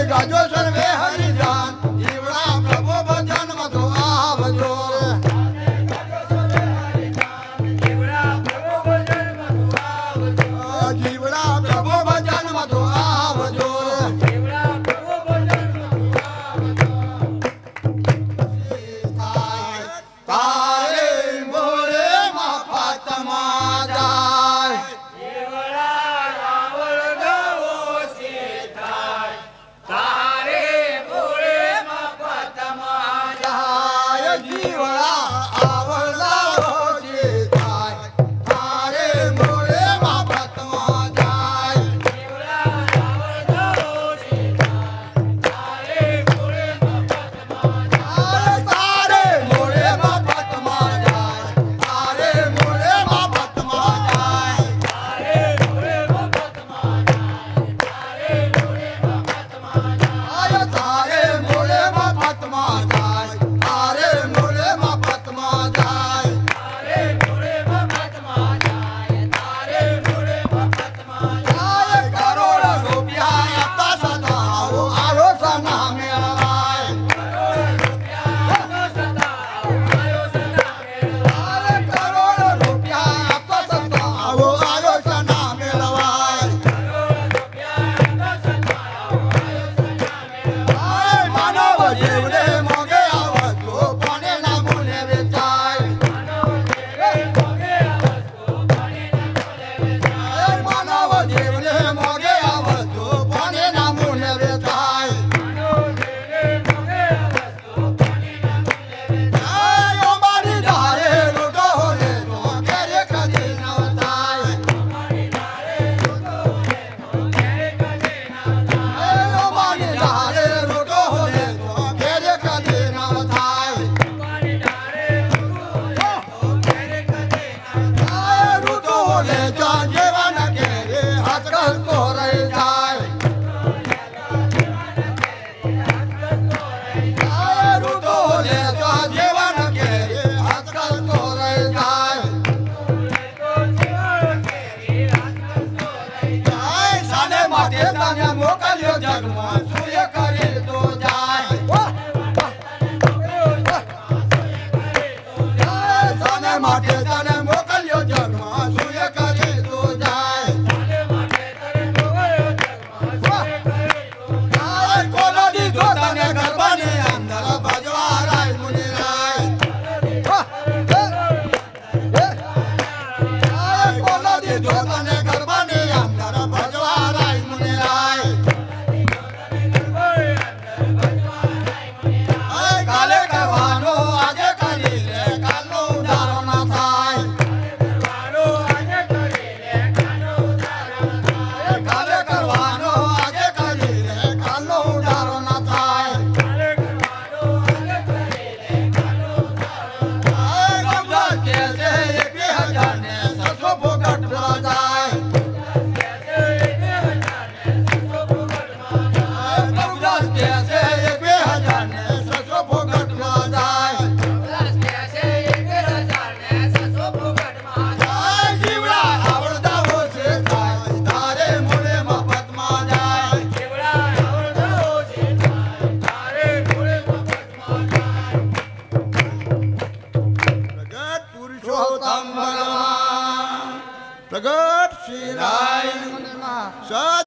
ગાજો સર્વે હરિજાન જીવડા પ્રભુ ભજન મધો આવજો જીવડા પ્રભુ ભજન મધો આવજો તારે મોરે મફતમાં જાય જીવડા આવડાવો છે થાય તારે મોરે મફતમાં જાય તારે મોરે મફતમાં જાય તારે મોરે મફતમાં જાય તારે મોરે મફતમાં જાય તારે મોરે મફતમાં જાય કરોડ રૂપિયા આપતા સદા આવો સના મેળવાય કરોડ રૂપિયા આપતા સદા આવો સના મેળવાય માનવ જીવને મોગે આવતો કોને ના બોલે વેચાય માનવ જીવને મોગે આવતો કોને ના બોલે વેચાય અમારી ધારે લૂટો હોને તો ઘરે કદી ન થાય અમારી ધારે લૂટો હોને તો ઘરે કદી ન થાય લૂટો હોને જ્યાં જીવન ઘેરે હાથ કરતો રહી જાય લૂટો હોને જ્યાં જીવન ઘેરે હાથ કરતો રહી જાય સાને માટે તને મોકલ્યો જગમાં સૂર્ય કરી તો જાય સાને માટે તને મોકલ્યો જગમાં સૂર્ય કરી તો જાય કોલો દીધો તને ગરબાની અંદર ભજવા રાય મુનિ રાય કોલો દીધો તને ગરબાની અંદર ભજવા રાય મુનિ રાય કાલે કરવાનો આજે કરી લે કાલનો ઉધારો ના થાય કાલે કરવાનો આજે કરી લે કાલનો ઉધારો ના થાય ગમદાસ કે છે 21,000 ને 600 ફોકટ ભરા જાય ગમદાસ કે છે 21,000 ને 600 ફોકટ ભરા જાય જીવડા આવડતાઓ છે થાય તારે મોરે મફતમાં જાય પ્રગટ પુરુષોત્તમ ભગવાન પ્રગટ શ્રી રાય સત